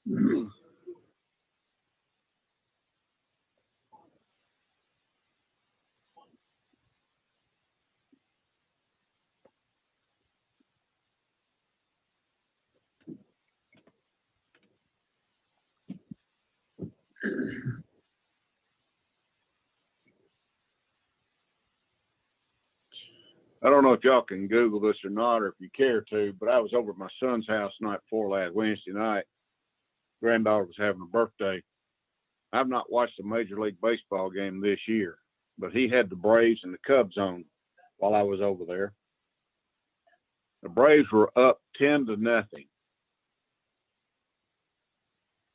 I don't know if y'all can Google this or not, or if you care to, but I was over at my son's house night before last Wednesday night. Granddaughter was having a birthday. I've not watched a Major League Baseball game this year, but he had the Braves and the Cubs on while I was over there. The Braves were up 10-0.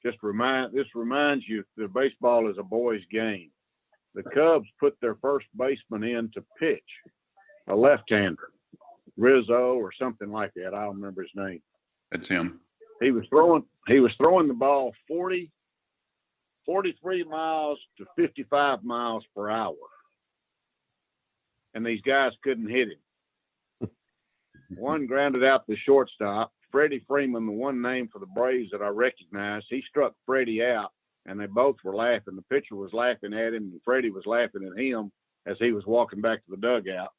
This reminds you that baseball is a boys' game. The Cubs put their first baseman in to pitch, a left-hander, Rizzo or something like that. I don't remember his name. That's him. He was throwing the ball 43 miles to 55 miles per hour. And these guys couldn't hit him. One grounded out the shortstop. Freddie Freeman, the one name for the Braves that I recognized, he struck Freddie out, and they both were laughing. The pitcher was laughing at him, and Freddie was laughing at him as he was walking back to the dugout.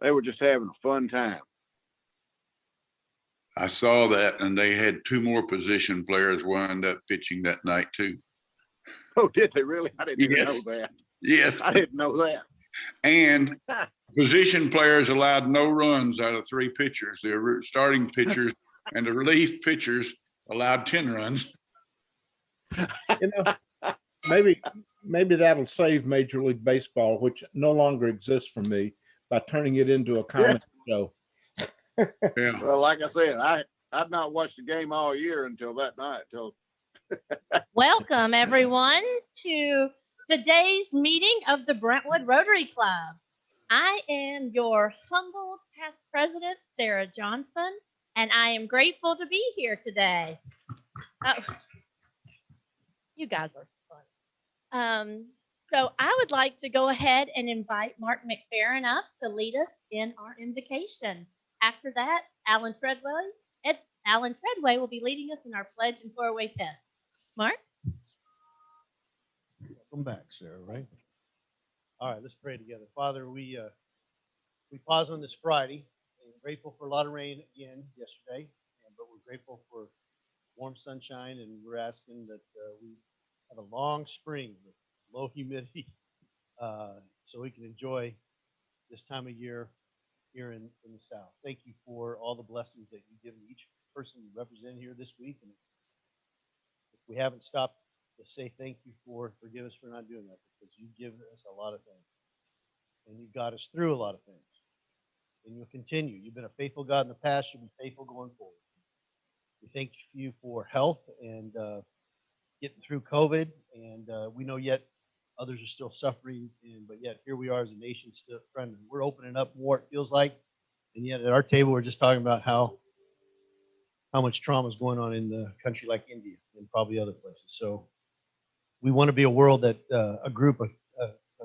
They were just having a fun time. I saw that, and they had two more position players wound up pitching that night too. Oh, did they really? I didn't even know that. Yes. I didn't know that. And position players allowed no runs out of three pitchers. The starting pitchers and the relief pitchers allowed 10 runs. You know, maybe that'll save Major League Baseball, which no longer exists for me, by turning it into a comedy show. Yeah. Well, like I said, I've not watched the game all year until that night. Welcome, everyone, to today's meeting of the Brentwood Rotary Club. I am your humble past president, Sarah Johnson, and I am grateful to be here today. Oh, you guys are fun. So I would like to go ahead and invite Mark McFerrin up to lead us in our invocation. After that, Alan Treadway will be leading us in our pledge and four-way test. Mark? Welcome back, Sarah, right? All right, let's pray together. Father, we pause on this Friday, and we're grateful for a lot of rain again yesterday, but we're grateful for warm sunshine, and we're asking that we have a long spring with low humidity so we can enjoy this time of year here in the South. Thank you for all the blessings that you've given each person you represent here this week. And if we haven't stopped to say thank you forgive us for not doing that, because you've given us a lot of things. And you've got us through a lot of things. And you'll continue. You've been a faithful God in the past. You'll be faithful going forward. We thank you for health and getting through COVID. And we know yet others are still suffering, but yet here we are as a nation still trying to, we're opening up more, it feels like. And yet at our table, we're just talking about how much trauma is going on in the country like India and probably other places. So we want to be a world that, a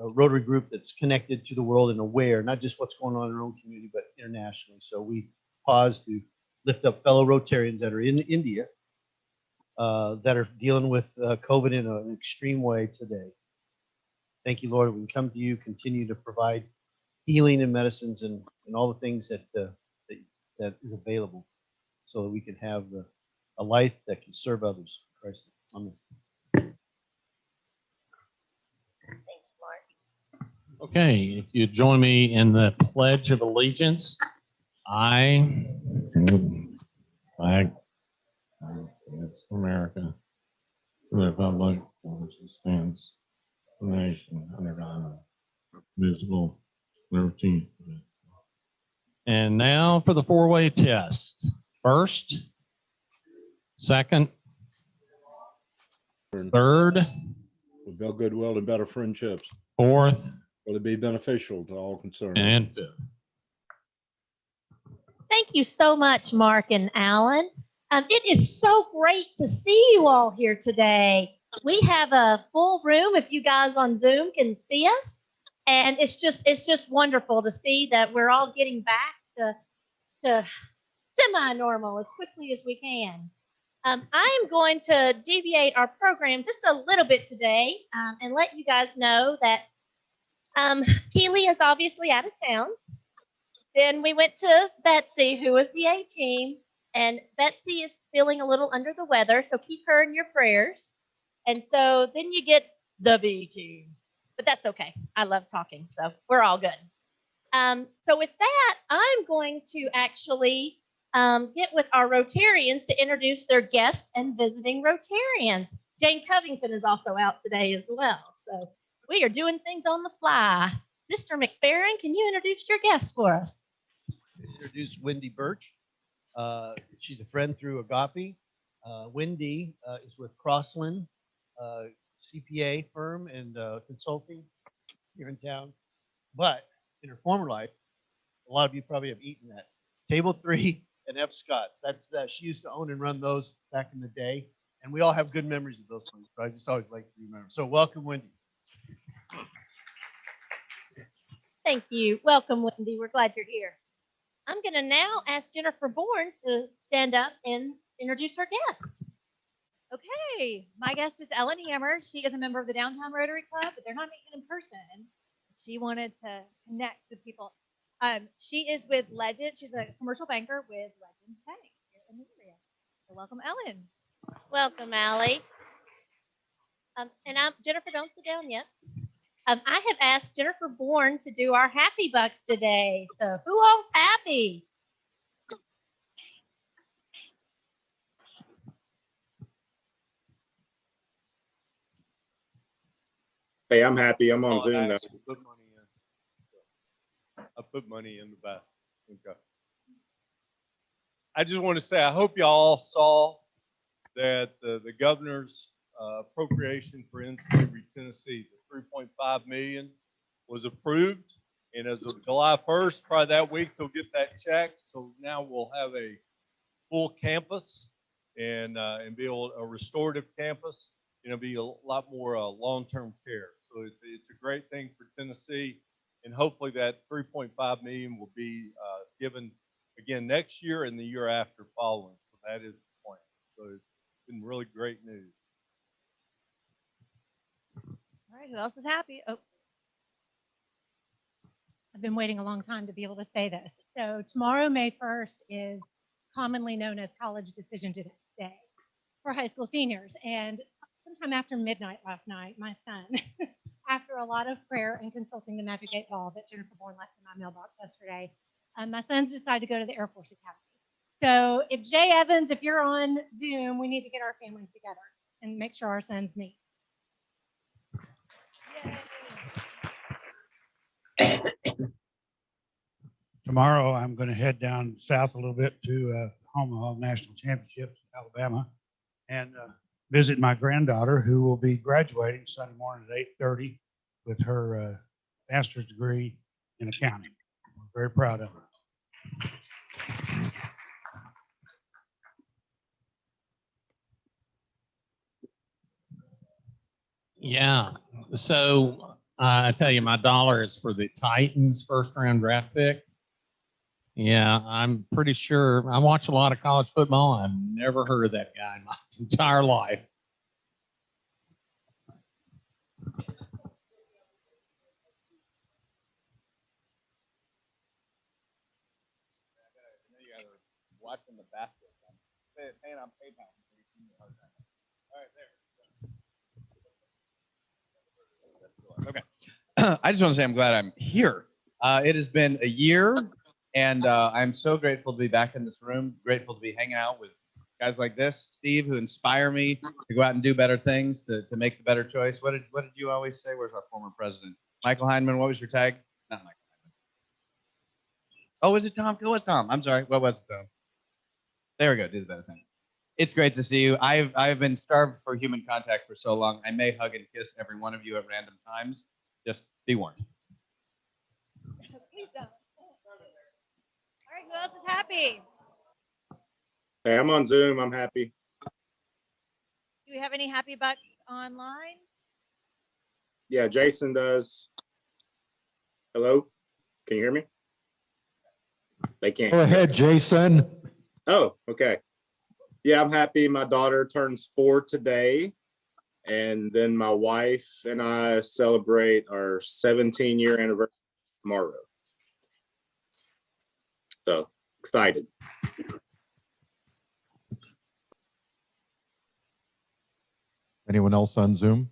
Rotary group that's connected to the world and aware, not just what's going on in our own community, but internationally. So we pause to lift up fellow Rotarians that are in India that are dealing with COVID in an extreme way today. Thank you, Lord. We can come to you, continue to provide healing and medicines and all the things that is available, so that we can have a life that can serve others. In Christ. Amen. Thanks, Mark. Okay, if you join me in the Pledge of Allegiance, I flag America, the Republic for which it stands, the nation under God, visible, liberty. And now for the four-way test. First, second, third, Will build goodwill and better friendships. fourth, Will it be beneficial to all concerned? and fifth. Thank you so much, Mark and Alan. It is so great to see you all here today. We have a full room, if you guys on Zoom can see us. And it's just wonderful to see that we're all getting back to semi-normal as quickly as we can. I am going to deviate our program just a little bit today and let you guys know that Keely is obviously out of town. Then we went to Betsy, who was the A team, and Betsy is feeling a little under the weather, so keep her in your prayers. And so then you get the B team, but that's okay. I love talking, so we're all good. So with that, I'm going to actually get with our Rotarians to introduce their guests and visiting Rotarians. Jane Covington is also out today as well, so we are doing things on the fly. Mr. McFerrin, can you introduce your guests for us? Introduce Wendy Birch. She's a friend through Agape. Wendy is with Crossland CPA firm and consulting here in town. But in her former life, a lot of you probably have eaten that Table 3 and F. Scott's. That's she used to own and run those back in the day, and we all have good memories of those ones. So I just always like to remember. So welcome, Wendy. Thank you. Welcome, Wendy. We're glad you're here. I'm going to now ask Jennifer Bourne to stand up and introduce our guest. Okay, my guest is Ellen Hammer. She is a member of the Downtown Rotary Club, but they're not meeting in person. She wanted to connect with people. She is with Legend. She's a commercial banker with Legend Bank here in the area. So welcome, Ellen. Welcome, Allie. Jennifer, don't sit down yet. I have asked Jennifer Bourne to do our Happy Bucks today. So who all's happy? Hey, I'm happy. I'm on Zoom now. I put money in the basket. Okay. I just want to say, I hope y'all saw that the governor's appropriation for in-slavery Tennessee, the $3.5 million was approved. And as of July 1st, probably that week, they'll get that check. So now we'll have a full campus and be able a restorative campus. Be a lot more long-term care. So it's a great thing for Tennessee, and hopefully that $3.5 million will be given again next year and the year after following. So that is the plan. So it's been really great news. All right, who else is happy? Oh, I've been waiting a long time to be able to say this. So tomorrow, May 1st, is commonly known as College Decision Day for high school seniors. And sometime after midnight last night, my son, after a lot of prayer and consulting the Magic 8 Ball that Jennifer Bourne left in my mailbox yesterday, my son's decided to go to the Air Force Academy. So if Jay Evans, if you're on Zoom, we need to get our families together and make sure our sons meet. Yay. Tomorrow, I'm going to head down south a little bit to Omaha National Championships, Alabama, and visit my granddaughter, who will be graduating Sunday morning at 8:30 with her master's degree in accounting. I'm very proud of her. Yeah. So I tell you, my dollar is for the Titans first round draft pick. Yeah, I'm pretty sure. I watch a lot of college football. I've never heard of that guy in my entire life. Watching the basket. Paying on PayPal. All right, there. Okay. I just want to say I'm glad I'm here. It has been a year, and I'm so grateful to be back in this room, grateful to be hanging out with guys like this, Steve, who inspire me to go out and do better things, to make the better choice. What did you always say? Where's our former president? Michael Heineman, what was your tag? Not Michael Heineman. Oh, was it Tom? It was Tom. I'm sorry. What was it, Tom? There we go. Do the better thing. It's great to see you. I've been starved for human contact for so long. I may hug and kiss every one of you at random times. Just be warned. All right, who else is happy? Hey, I'm on Zoom. I'm happy. Do we have any happy bucks online? Yeah, Jason does. Hello? Can you hear me? They can't. Go ahead, Jason. Oh, okay. Yeah, I'm happy. My daughter turns 4 today. And then my wife and I celebrate our 17-year anniversary tomorrow. So excited. Anyone else on Zoom?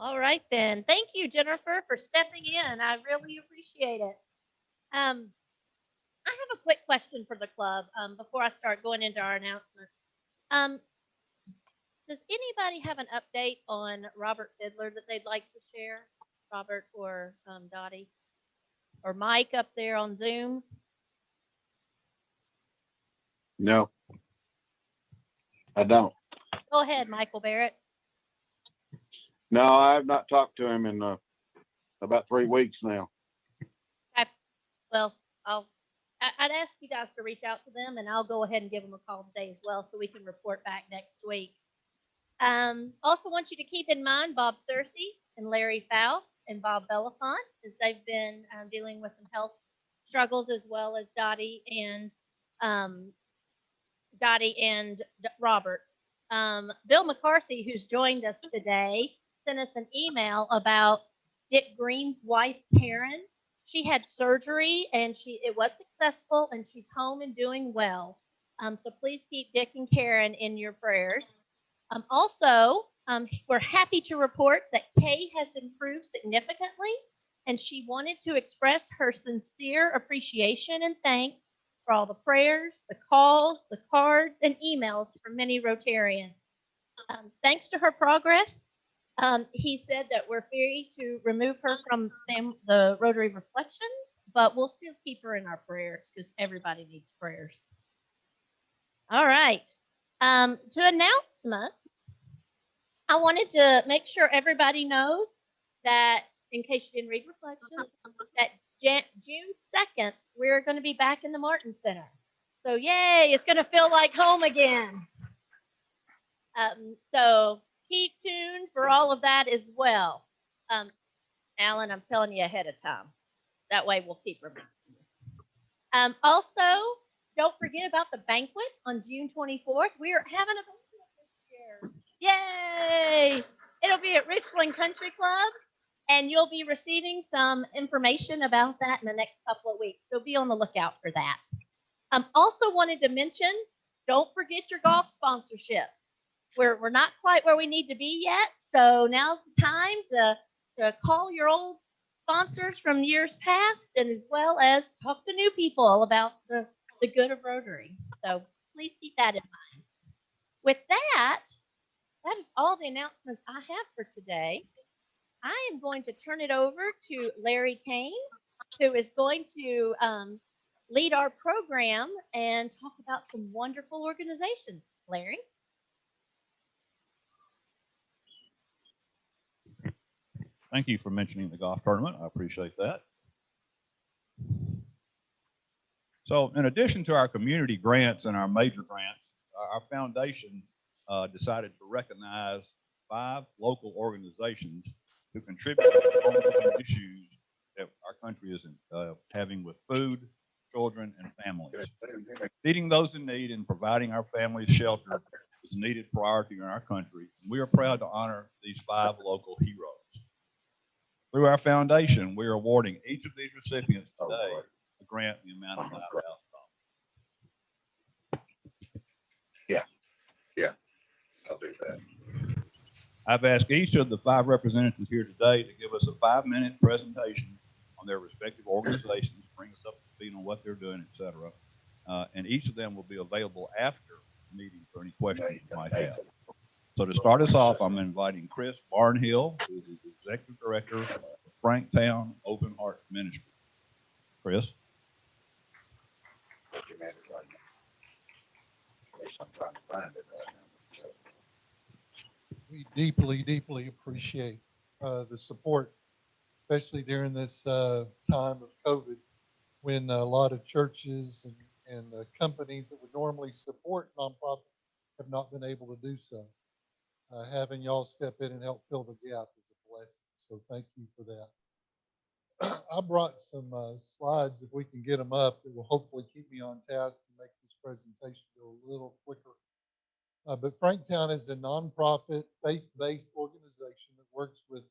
All right then. Thank you, Jennifer, for stepping in. I really appreciate it. I have a quick question for the club before I start going into our announcements. Does anybody have an update on Robert Fiddler that they'd like to share? Robert or Dottie or Mike up there on Zoom? No, I don't. Go ahead, Michael Barrett. No, I've not talked to him in about 3 weeks now. Well, I'd ask you guys to reach out to them, and I'll go ahead and give them a call today as well, so we can report back next week. Also want you to keep in mind Bob Searcy and Larry Faust and Bob Belafonte, as they've been dealing with some health struggles, as well as Dottie and Robert. Bill McCarthy, who's joined us today, sent us an email about Dick Green's wife, Karen. She had surgery and it was successful, and she's home and doing well. So please keep Dick and Karen in your prayers. Also, we're happy to report that Kay has improved significantly, and she wanted to express her sincere appreciation and thanks for all the prayers, the calls, the cards, and emails from many Rotarians. Thanks to her progress, he said that we're free to remove her from the Rotary Reflections, but we'll still keep her in our prayers because everybody needs prayers. All right. To announcements, I wanted to make sure everybody knows that, in case you didn't read Reflections, that June 2nd, we're going to be back in the Martin Center. So yay, it's going to feel like home again. So keep tuned for all of that as well. Alan, I'm telling you ahead of time. That way we'll keep remembering you. Also, don't forget about the banquet on June 24th. We are having a banquet this year. Yay! It'll be at Richland Country Club, and you'll be receiving some information about that in the next couple of weeks. So be on the lookout for that. Also wanted to mention, don't forget your golf sponsorships. We're not quite where we need to be yet, so now's the time to call your old sponsors from years past, and as well as talk to new people about the good of Rotary. So please keep that in mind. With that, that is all the announcements I have for today. I am going to turn it over to Larry Kain, who is going to lead our program and talk about some wonderful organizations. Larry? Thank you for mentioning the golf tournament. I appreciate that. So in addition to our community grants and our major grants, our foundation decided to recognize 5 local organizations who contribute to the ongoing issues that our country is having with food, children, and families. Feeding those in need and providing our families shelter is a needed priority in our country. We are proud to honor these 5 local heroes. Through our foundation, we are awarding each of these recipients today a grant in the amount of $5,000. Yeah, I'll do that. I've asked each of the 5 representatives here today to give us a 5-minute presentation on their respective organizations, bring us up to speed on what they're doing, et cetera. And each of them will be available after the meeting for any questions you might have. So to start us off, I'm inviting Chris Barnhill, who is the Executive Director of Franktown Open Heart Ministry. Chris. We deeply, deeply appreciate the support, especially during this time of COVID, when a lot of churches and companies that would normally support nonprofits have not been able to do so. Having y'all step in and help fill the gap is a blessing. So thank you for that. I brought some slides, if we can get them up, that will hopefully keep me on task and make this presentation go a little quicker. But Franktown is a nonprofit, faith-based organization that works with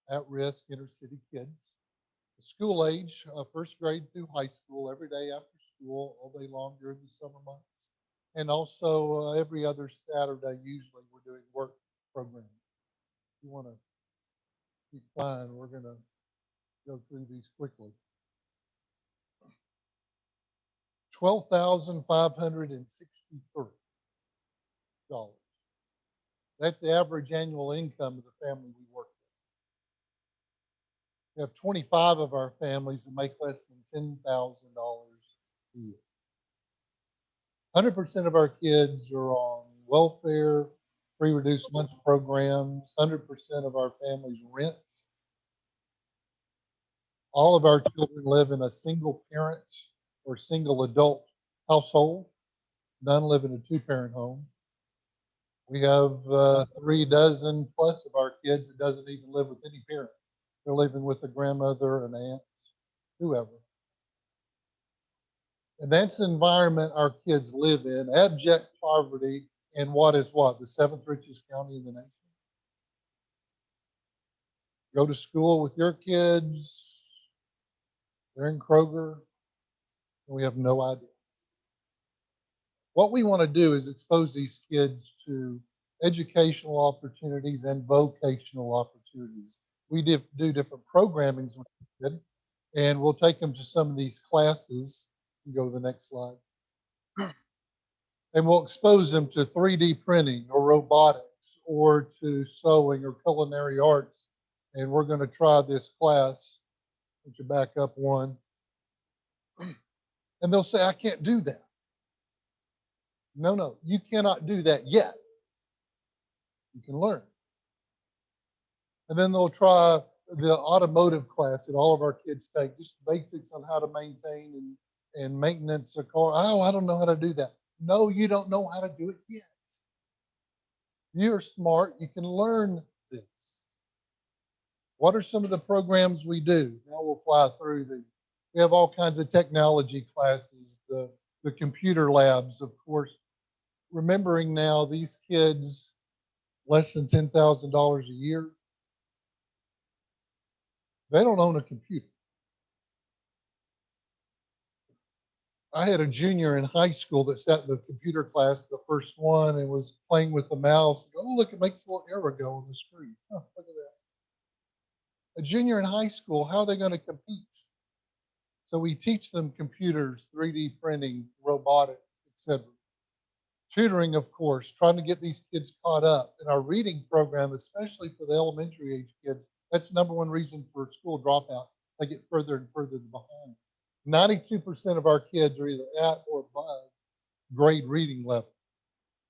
at-risk inner-city kids. School age, first grade through high school, every day after school, all day long during the summer months. And also every other Saturday, usually, we're doing work programming. If you want to keep flying, we're going to go through these quickly. $12,563. That's the average annual income of the family we work with. We have 25 of our families that make less than $10,000 a year. 100% of our kids are on welfare, free reduced lunch programs. 100% of our families rent. All of our children live in a single parent or single adult household. None live in a two-parent home. We have 3 dozen plus of our kids that doesn't even live with any parent. They're living with a grandmother, an aunt, whoever. And that's the environment our kids live in, abject poverty in what is what? The 7th richest county in the nation. Go to school with your kids. They're in Kroger. And we have no idea. What we want to do is expose these kids to educational opportunities and vocational opportunities. We do different programmings with kids, and we'll take them to some of these classes. You go to the next slide. And we'll expose them to 3D printing or robotics or to sewing or culinary arts. And we're going to try this class. Put your back up one. And they'll say, I can't do that. No, you cannot do that yet. You can learn. And then they'll try the automotive class that all of our kids take, just basics on how to maintain and maintenance a car. Oh, I don't know how to do that. No, you don't know how to do it yet. You're smart. You can learn this. What are some of the programs we do? Now we'll fly through these. We have all kinds of technology classes, the computer labs, of course. Remembering now these kids, less than $10,000 a year, they don't own a computer. I had a junior in high school that sat in the computer class, the first one, and was playing with the mouse. Oh, look, it makes a little arrow go on the screen. Oh, look at that. A junior in high school, how are they going to compete? So we teach them computers, 3D printing, robotics, etc. Tutoring, of course, trying to get these kids caught up. In our reading program, especially for the elementary age kids, that's the #1 reason for school dropout. They get further and further behind. 92% of our kids are either at or above grade reading level.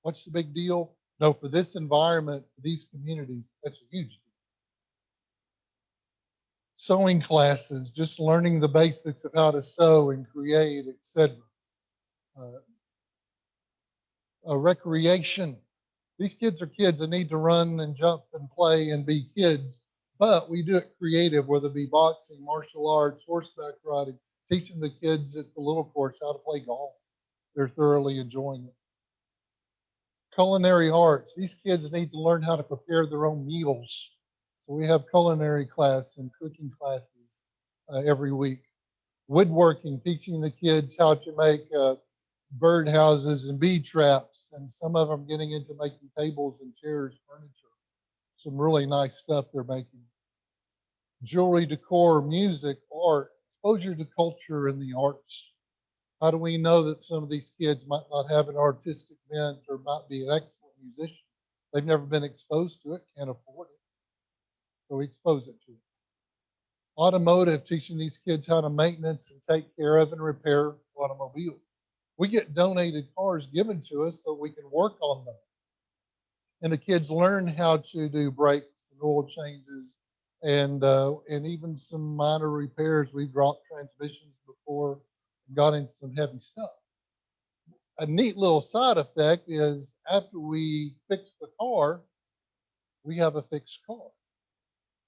What's the big deal? No, for this environment, for these communities, that's a huge deal. Sewing classes, just learning the basics of how to sew and create, etc. Recreation. These kids are kids that need to run and jump and play and be kids, but we do it creative, whether it be boxing, martial arts, horseback riding, teaching the kids at the little course how to play golf. They're thoroughly enjoying it. Culinary arts. These kids need to learn how to prepare their own meals. So we have culinary class and cooking classes every week. Woodworking, teaching the kids how to make bird houses and bee traps, and some of them getting into making tables and chairs, furniture. Some really nice stuff they're making. Jewelry, decor, music, art, exposure to culture and the arts. How do we know that some of these kids might not have an artistic bent or might be an excellent musician? They've never been exposed to it, can't afford it. So we expose it to them. Automotive, teaching these kids how to maintenance and take care of and repair automobiles. We get donated cars given to us so we can work on them. And the kids learn how to do brakes and oil changes and even some minor repairs. We've dropped transmissions before and got into some heavy stuff. A neat little side effect is after we fix the car, we have a fixed car.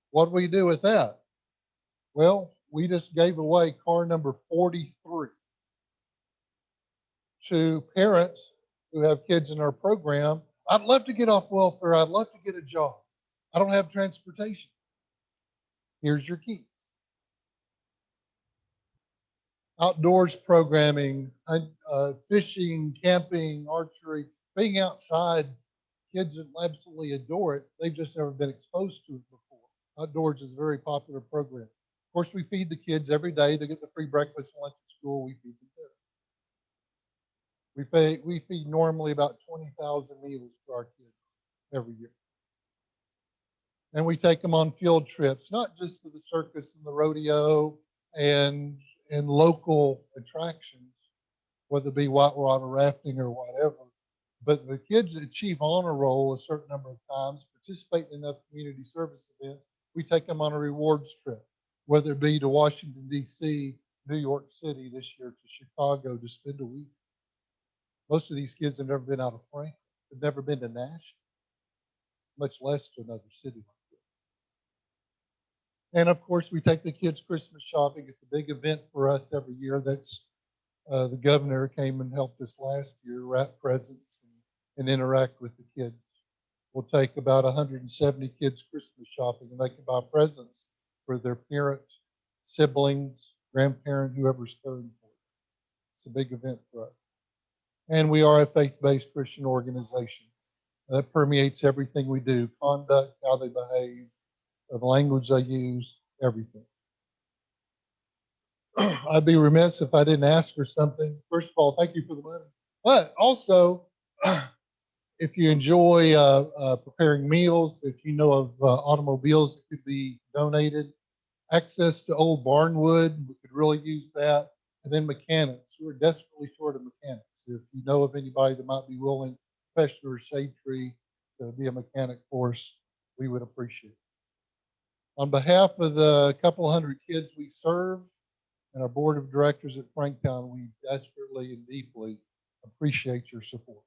What do we do with that? Well, We just gave away car number 43 to parents who have kids in our program. I'd love to get off welfare. I'd love to get a job. I don't have transportation. Here's your keys. Outdoors programming, fishing, camping, archery, being outside. Kids absolutely adore it. They've just never been exposed to it before. Outdoors is a very popular program. Of course, we feed the kids every day. They get the free breakfast and lunch at school. We feed them there. We feed normally about 20,000 meals to our kids every year. And we take them on field trips, not just to the circus and the rodeo and local attractions, whether it be whitewater rafting or whatever. But the kids that achieve honor roll a certain number of times, participate in enough community service events, we take them on a rewards trip, whether it be to Washington, D.C., New York City this year, to Chicago to spend a week. Most of these kids have never been out of Franktown. They've never been to Nashville, much less to another city like this. And of course, we take the kids Christmas shopping. It's a big event for us every year. That's the governor came and helped us last year, wrap presents and interact with the kids. We'll take about 170 kids Christmas shopping, and they can buy presents for their parents, siblings, grandparents, whoever's caring for them. It's a big event for us. And we are a faith-based Christian organization. That permeates everything we do, conduct, how they behave, the language they use, everything. I'd be remiss if I didn't ask for something. First of all, thank you for the money. But also, if you enjoy preparing meals, if you know of automobiles that could be donated, access to old barnwood, we could really use that. And then mechanics. We're desperately short of mechanics. If you know of anybody that might be willing, especially or shade tree, to be a mechanic for us, we would appreciate it. On behalf of the couple hundred kids we serve and our board of directors at Franktown, we desperately and deeply appreciate your support.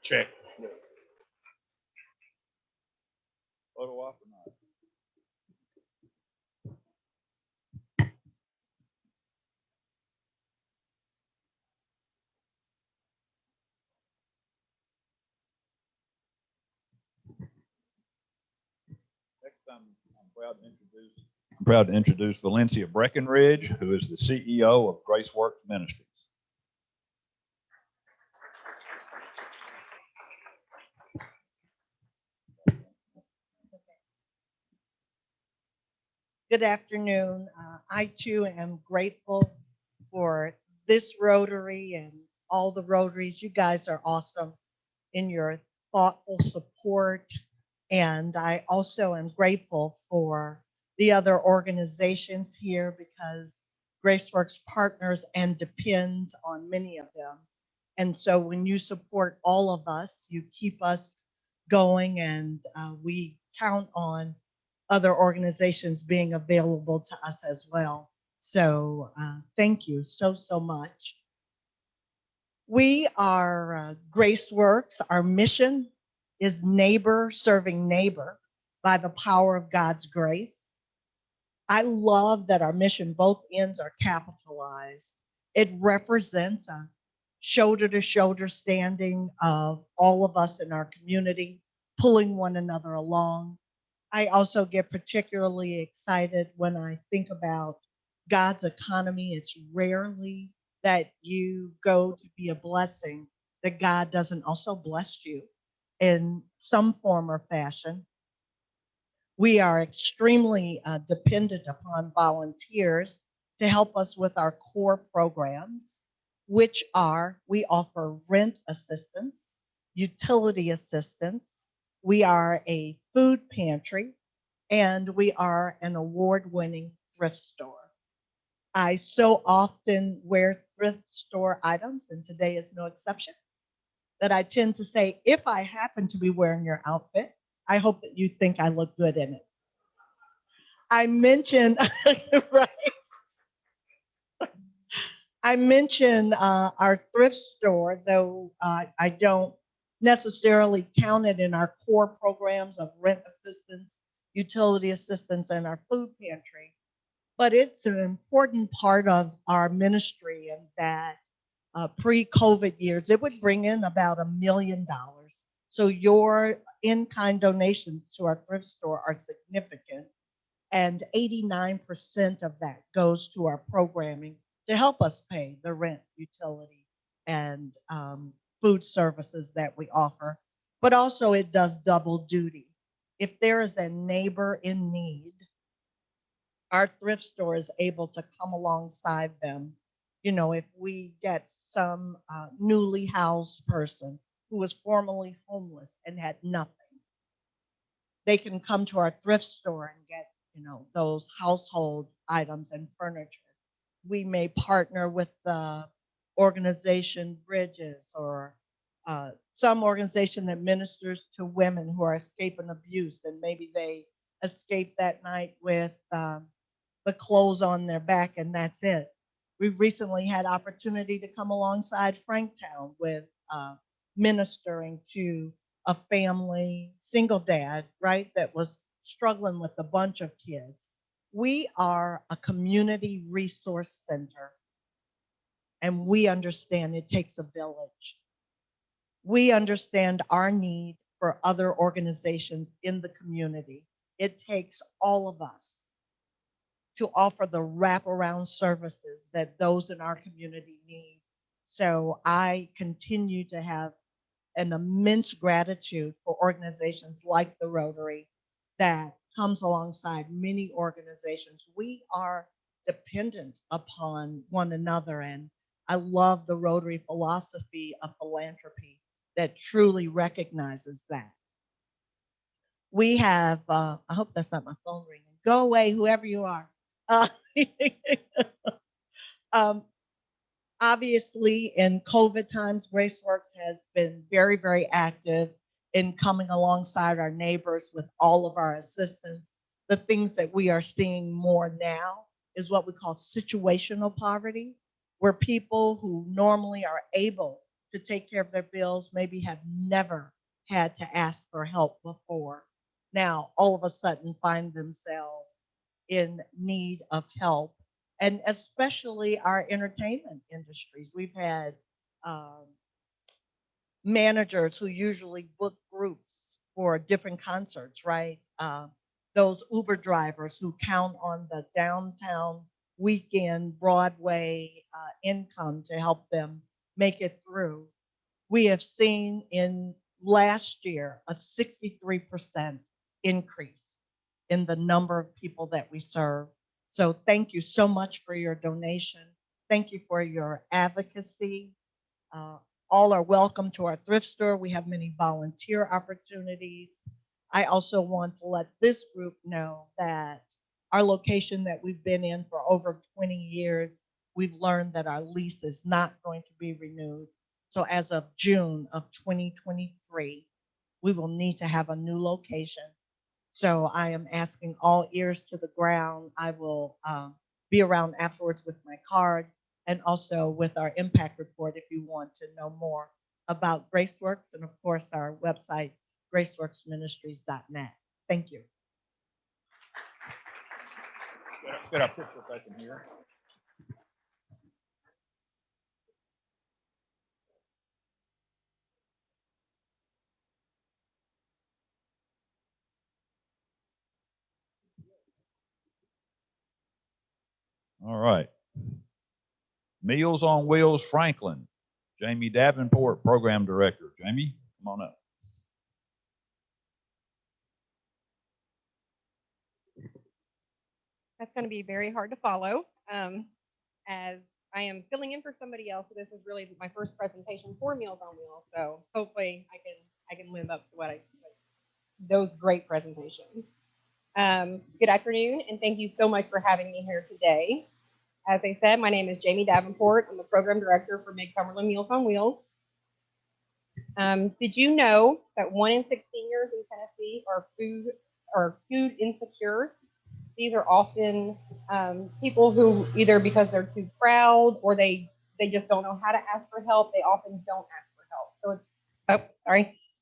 Check. Photo op or not? Next, I'm proud to introduce Valencia Breckenridge, who is the CEO of GraceWorks Ministries. Good afternoon. I too am grateful for this Rotary and all the Rotaries. You guys are awesome in your thoughtful support. And I also am grateful for the other organizations here because GraceWorks partners and depends on many of them. And so when you support all of us, you keep us going, and we count on other organizations being available to us as well. So thank you so much. We are GraceWorks. Our mission is neighbor serving neighbor by the power of God's grace. I love that our mission, both ends are capitalized. It represents a shoulder-to-shoulder standing of all of us in our community, pulling one another along. I also get particularly excited when I think about God's economy. It's rarely that you go to be a blessing that God doesn't also bless you in some form or fashion. We are extremely dependent upon volunteers to help us with our core programs, which are, we offer rent assistance, utility assistance, we are a food pantry, and we are an award-winning thrift store. I so often wear thrift store items, and today is no exception, that I tend to say, if I happen to be wearing your outfit, I hope that you think I look good in it. I mentioned, right? I mentioned our thrift store, though I don't necessarily count it in our core programs of rent assistance, utility assistance, and our food pantry. But it's an important part of our ministry, and that pre-COVID years, it would bring in about $1 million. So your in-kind donations to our thrift store are significant, and 89% of that goes to our programming to help us pay the rent, utility, and food services that we offer. But also it does double duty. If there is a neighbor in need, our thrift store is able to come alongside them. You know, if we get some newly housed person who was formerly homeless and had nothing, they can come to our thrift store and get, you know, those household items and furniture. We may partner with the organization Bridges, or some organization that ministers to women who are escaping abuse, and maybe they escape that night with the clothes on their back, and that's it. We recently had opportunity to come alongside Franktown with ministering to a family, single dad, right, that was struggling with a bunch of kids. We are a community resource center, and we understand it takes a village. We understand our need for other organizations in the community. It takes all of us to offer the wraparound services that those in our community need. So I continue to have an immense gratitude for organizations like the Rotary that comes alongside many organizations. We are dependent upon one another, and I love the Rotary philosophy of philanthropy that truly recognizes that. We have, I hope that's not my phone ringing. Go away, whoever you are. Obviously, in COVID times, GraceWorks has been very, very active in coming alongside our neighbors with all of our assistance. The things that we are seeing more now is what we call situational poverty, where people who normally are able to take care of their bills maybe have never had to ask for help before. Now, all of a sudden find themselves in need of help, and especially our entertainment industries. We've had managers who usually book groups for different concerts, right? Those Uber drivers who count on the downtown weekend Broadway income to help them make it through. We have seen in last year a 63% increase in the number of people that we serve. So thank you so much for your donation. Thank you for your advocacy. All are welcome to our thrift store. We have many volunteer opportunities. I also want to let this group know that our location that we've been in for over 20 years, we've learned that our lease is not going to be renewed. So as of June of 2023, we will need to have a new location. So I am asking all ears to the ground. I will be around afterwards with my card and also with our impact report if you want to know more about GraceWorks, and of course our website, GraceWorksMinistries.net. Thank you. Let's get our picture taken here. All right. Meals on Wheels Franklin, Jamie Davenport, Program Director. Jamie, come on up. That's going to be very hard to follow, as I am filling in for somebody else. So this is really my first presentation for Meals on Wheels. So hopefully I can live up to those great presentations. Good afternoon, and thank you so much for having me here today. As I said, my name is Jamie Davenport. I'm the Program Director for Cumberland Meals on Wheels. Did you know that 1 in 6 seniors in Tennessee are food insecure? These are often people who either because they're too proud or they just don't know how to ask for help, they often don't ask for help.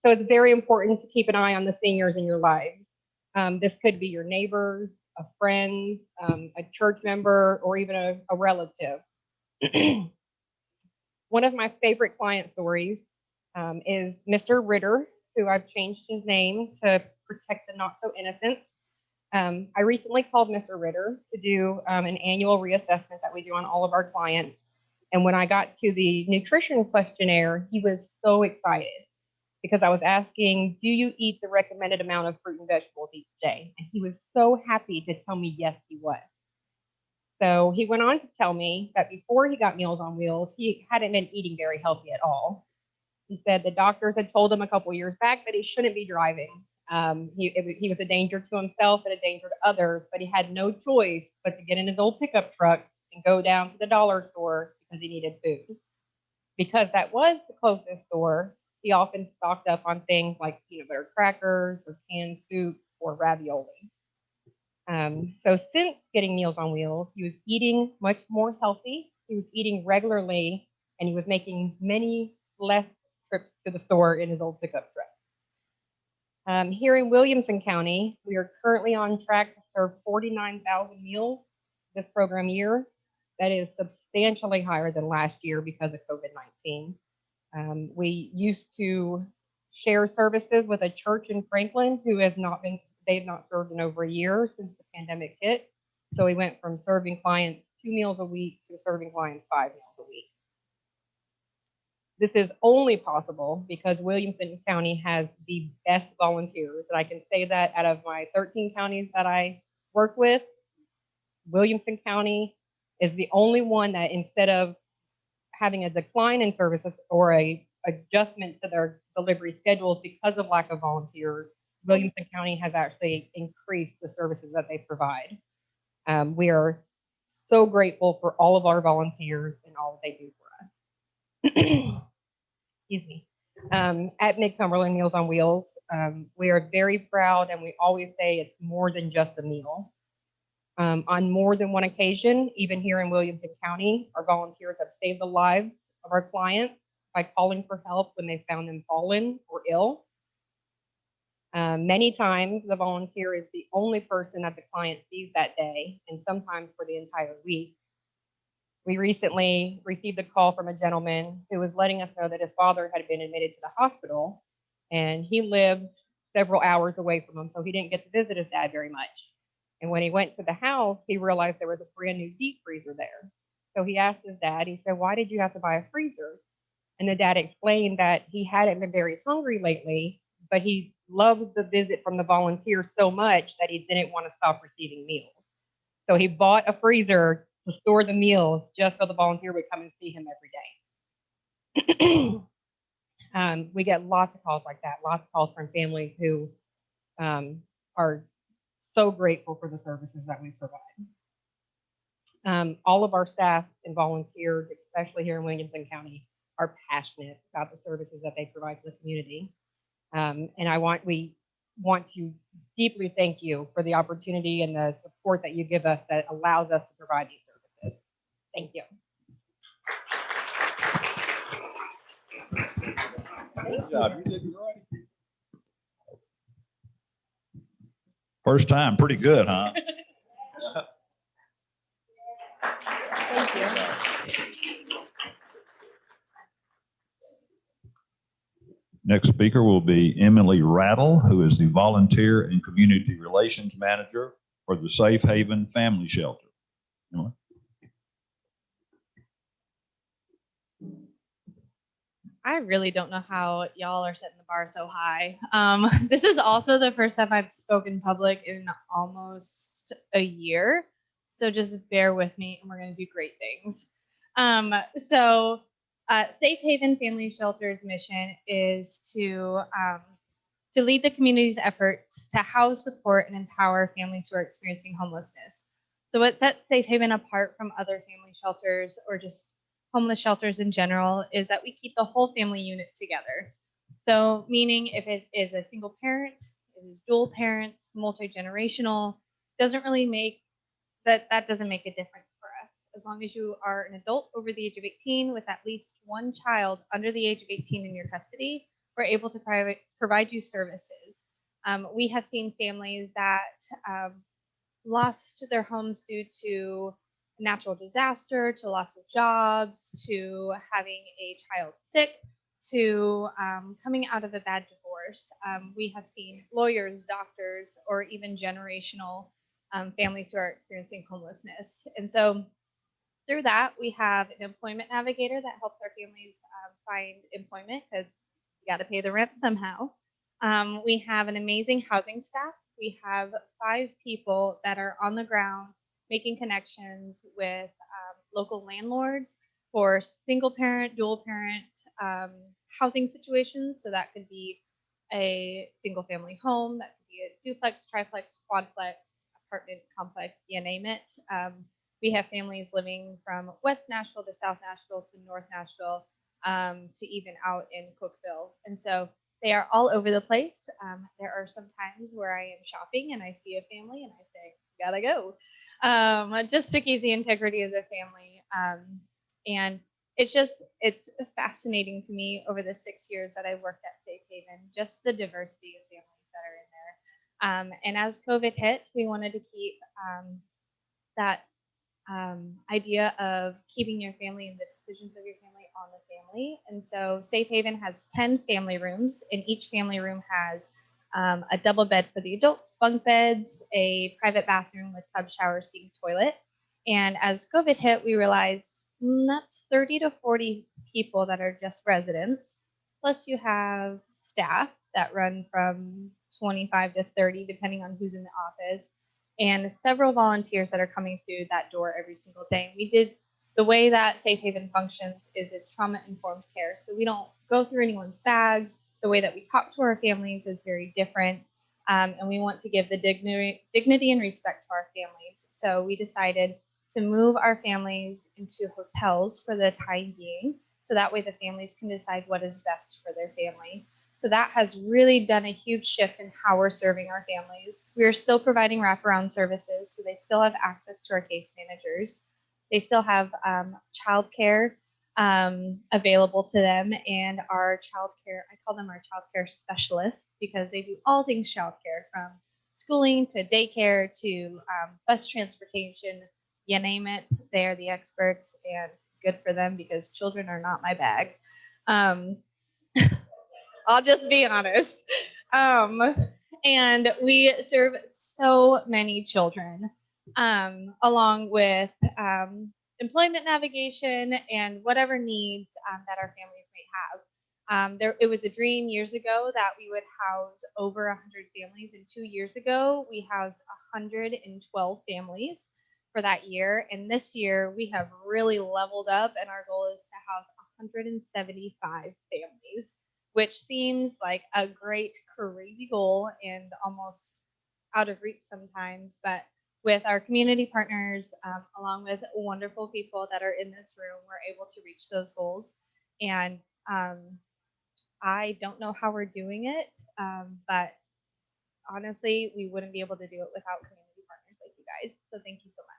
So it's very important to keep an eye on the seniors in your lives. This could be your neighbors, a friend, a church member, or even a relative. One of my favorite client stories is Mr. Ritter, who I've changed his name to protect the not so innocent. I recently called Mr. Ritter to do an annual reassessment that we do on all of our clients. And when I got to the nutrition questionnaire, he was so excited because I was asking, do you eat the recommended amount of fruit and vegetables each day? And he was so happy to tell me yes, he was. So he went on to tell me that before he got Meals on Wheels, he hadn't been eating very healthy at all. He said the doctors had told him a couple years back that he shouldn't be driving. He was a danger to himself and a danger to others, but he had no choice but to get in his old pickup truck and go down to the dollar store because he needed food. Because that was the closest store, he often stocked up on things like peanut butter crackers or canned soup or ravioli. So since getting Meals on Wheels, he was eating much more healthy. He was eating regularly, and he was making many less trips to the store in his old pickup truck. Here in Williamson County, we are currently on track to serve 49,000 meals this program year. That is substantially higher than last year because of COVID-19. We used to share services with a church in Franklin who has not been, they've not served in over a year since the pandemic hit. So we went from serving clients 2 meals a week to serving clients 5 meals a week. This is only possible because Williamson County has the best volunteers. And I can say that out of my 13 counties that I work with, Williamson County is the only one that instead of having a decline in services or a adjustment to their delivery schedules because of lack of volunteers, Williamson County has actually increased the services that they provide. We are so grateful for all of our volunteers and all that they do for us. Excuse me. At Mid-Cumberland Meals on Wheels, we are very proud, and we always say it's more than just a meal. On more than one occasion, even here in Williamson County, our volunteers have saved the lives of our clients by calling for help when they found them fallen or ill. Many times, the volunteer is the only person that the client sees that day, and sometimes for the entire week. We recently received a call from a gentleman who was letting us know that his father had been admitted to the hospital, and he lived several hours away from him, so he didn't get to visit his dad very much. And when he went to the house, he realized there was a brand new deep freezer there. So he asked his dad, he said, "Why did you have to buy a freezer?" And the dad explained that he hadn't been very hungry lately, but he loved the visit from the volunteer so much that he didn't want to stop receiving meals. So he bought a freezer to store the meals just so the volunteer would come and see him every day. We get lots of calls like that, lots of calls from families who are so grateful for the services that we provide. All of our staff and volunteers, especially here in Williamson County, are passionate about the services that they provide to the community. And we want to deeply thank you for the opportunity and the support that you give us that allows us to provide these services. Thank you. Good job. You did great. First time, pretty good, huh? Thank you. Next speaker will be Emily Rattle, who is the Volunteer and Community Relations Manager for the Safe Haven Family Shelter. Emily? I really don't know how y'all are setting the bar so high. This is also the first time I've spoken public in almost a year. So just bear with me and we're going to do great things. Safe Haven Family Shelter's mission is to lead the community's efforts to house, support, and empower families who are experiencing homelessness. So what sets Safe Haven apart from other family shelters or just homeless shelters in general is that we keep the whole family unit together. So meaning if it is a single parent, it is dual parents, multi-generational, doesn't really make that doesn't make a difference for us. As long as you are an adult over the age of 18 with at least one child under the age of 18 in your custody, we're able to provide you services. We have seen families that lost their homes due to natural disaster, to loss of jobs, to having a child sick, to coming out of a bad divorce. We have seen lawyers, doctors, or even generational families who are experiencing homelessness. And so through that, we have an employment navigator that helps our families find employment because you got to pay the rent somehow. We have an amazing housing staff. We have 5 people that are on the ground making connections with local landlords for single parent, dual parent housing situations. So that could be a single family home, that could be a duplex, triplex, quadplex, apartment complex, you name it. We have families living from West Nashville to South Nashville to North Nashville to even out in Cookeville. And so they are all over the place. There are some times where I am shopping and I see a family and I say, gotta go, just to keep the integrity of the family. And it's fascinating to me over the 6 years that I worked at Safe Haven, just the diversity of families that are in there. And as COVID hit, we wanted to keep that idea of keeping your family and the decisions of your family on the family. And so Safe Haven has 10 family rooms, and each family room has a double bed for the adults, bunk beds, a private bathroom with tub, shower, sink, toilet. And as COVID hit, we realized that's 30 to 40 people that are just residents. Plus you have staff that run from 25 to 30, depending on who's in the office, and several volunteers that are coming through that door every single day. The way that Safe Haven functions is it's trauma-informed care. So we don't go through anyone's bags. The way that we talk to our families is very different. And we want to give the dignity and respect to our families. So we decided to move our families into hotels for the time being. So that way the families can decide what is best for their family. So that has really done a huge shift in how we're serving our families. We're still providing wraparound services, so they still have access to our case managers. They still have childcare available to them, and our childcare, I call them our childcare specialists because they do all things childcare, from schooling to daycare to bus transportation, you name it. They are the experts, and good for them because children are not my bag. I'll just be honest. And we serve so many children, along with employment navigation and whatever needs that our families may have. It was a dream years ago that we would house over 100 families, and 2 years ago we housed 112 families for that year. And this year we have really leveled up, and our goal is to house 175 families, which seems like a great, crazy goal and almost out of reach sometimes. But with our community partners, along with wonderful people that are in this room, we're able to reach those goals. And I don't know how we're doing it, but honestly, we wouldn't be able to do it without community partners like you guys. So thank you so much.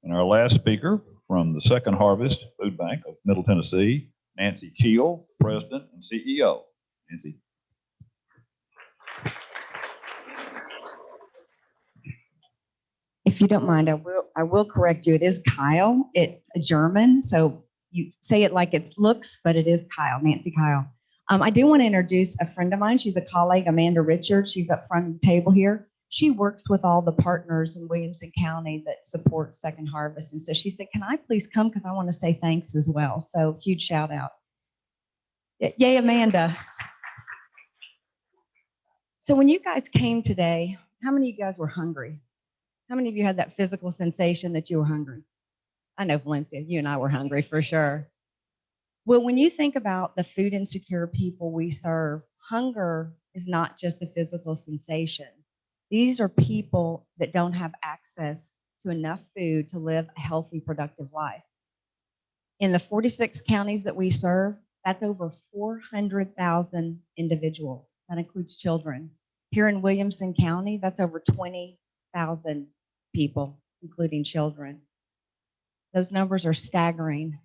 And our last speaker from the Second Harvest Food Bank of Middle Tennessee, Nancy Keel, President and CEO. Nancy. If you don't mind, I will correct you. It is Kyle. It's German, so you say it like it looks, but it is Kyle, Nancy Kyle. I do want to introduce a friend of mine. She's a colleague, Amanda Richards. She's up front of the table here. She works with all the partners in Williamson County that support Second Harvest. And so she said, can I please come? Because I want to say thanks as well. So huge shout out. Yay, Amanda. So when you guys came today, how many of you guys were hungry? How many of you had that physical sensation that you were hungry? I know, Valencia, you and I were hungry for sure. Well, when you think about the food insecure people we serve, hunger is not just a physical sensation. These are people that don't have access to enough food to live a healthy, productive life. In the 46 counties that we serve, That's over 400,000 individuals. That includes children. Here in Williamson County, that's over 20,000 people, including children. Those numbers are staggering.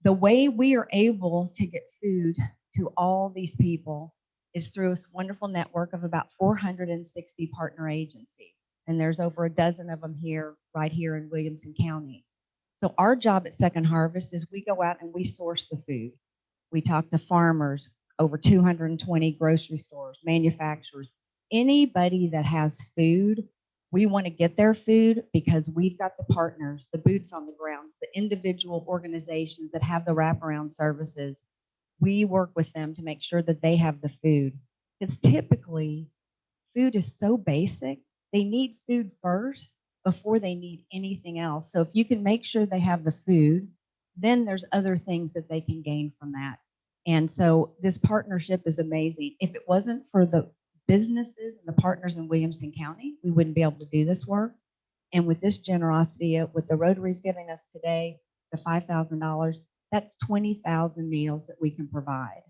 The way we are able to get food to all these people is through this wonderful network of about 460 partner agencies. And there's over a dozen of them here, right here in Williamson County. So our job at Second Harvest is we go out and we source the food. We talk to farmers, over 220 grocery stores, manufacturers, anybody that has food. We want to get their food because we've got the partners, the boots on the ground, the individual organizations that have the wraparound services. We work with them to make sure that they have the food. Because typically, food is so basic, they need food first before they need anything else. So if you can make sure they have the food, then there's other things that they can gain from that. And so this partnership is amazing. If it wasn't for the businesses and the partners in Williamson County, we wouldn't be able to do this work. And with this generosity, with the Rotary's giving us today, the $5,000, that's 20,000 meals that we can provide.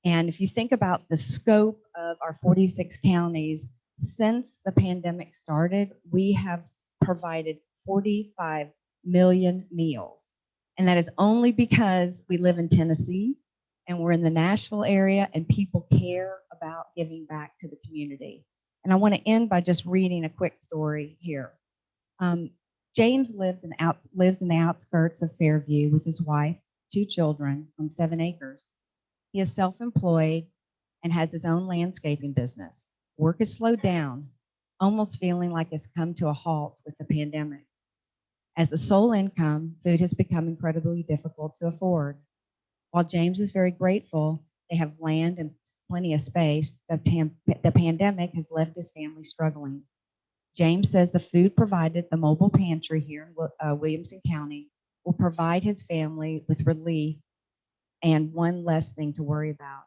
And if you think about the scope of our 46 counties, since the pandemic started, we have provided 45 million meals. And that is only because we live in Tennessee and we're in the Nashville area and people care about giving back to the community. And I want to end by just reading a quick story here. James lives in the outskirts of Fairview with his wife, 2 children on 7 acres. He is self-employed and has his own landscaping business. Work has slowed down, almost feeling like it's come to a halt with the pandemic. As a sole income, food has become incredibly difficult to afford. While James is very grateful they have land and plenty of space, the pandemic has left his family struggling. James says the food provided at the mobile pantry here in Williamson County will provide his family with relief and one less thing to worry about.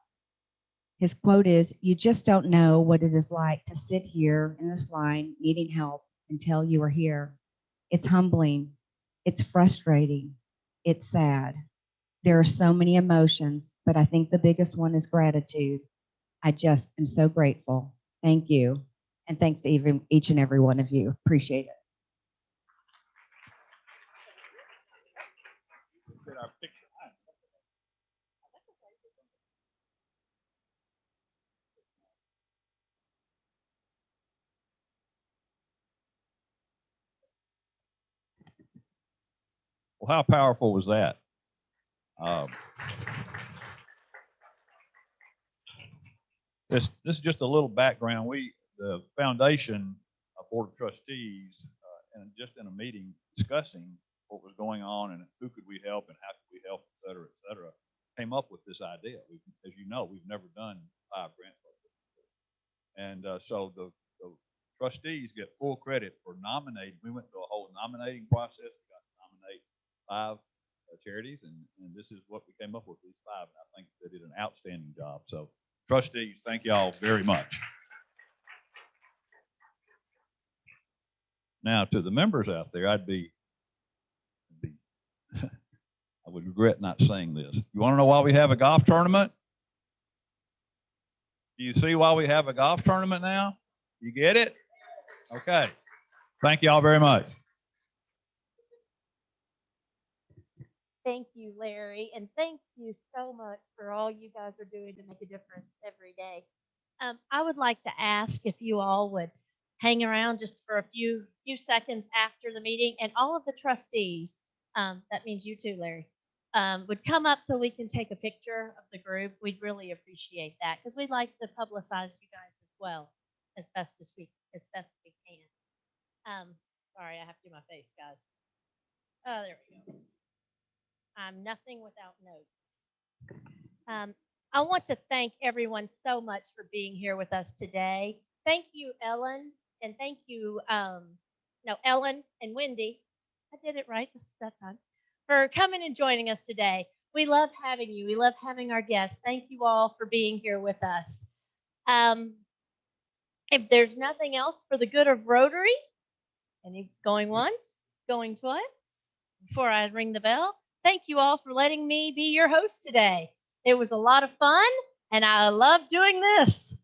His quote is, "You just don't know what it is like to sit here in this line needing help until you are here. It's humbling. It's frustrating. It's sad. There are so many emotions, but I think the biggest one is gratitude. I just am so grateful. Thank you." And thanks to each and every one of you. Appreciate it. Well, how powerful was that? This is just a little background. The foundation board of trustees, and just in a meeting discussing what was going on and who could we help and how could we help, et cetera, came up with this idea. As you know, we've never done 5 grants like this before. And so the trustees get full credit for nominating. We went through a whole nominating process. We got to nominate 5 charities, and this is what we came up with, these 5. And I think they did an outstanding job. So trustees, thank you all very much. Now, to the members out there, I would regret not saying this. You want to know why we have a golf tournament? Do you see why we have a golf tournament now? You get it? Okay. Thank you all very much. Thank you, Larry, and thank you so much for all you guys are doing to make a difference every day. I would like to ask if you all would hang around just for a few seconds after the meeting, and all of the trustees, that means you too, Larry, would come up so we can take a picture of the group. We'd really appreciate that because we'd like to publicize you guys as well as best we can. Sorry, I have to do my face, guys. Oh, there we go. I'm nothing without notes. I want to thank everyone so much for being here with us today. Thank you, Ellen, and thank you, Ellen and Wendy. I did it right that time. For coming and joining us today. We love having you. We love having our guests. Thank you all for being here with us. If there's nothing else for the good of Rotary, any going once, going twice, before I ring the bell, Thank you all for letting me be your host today. It was a lot of fun, and I love doing this.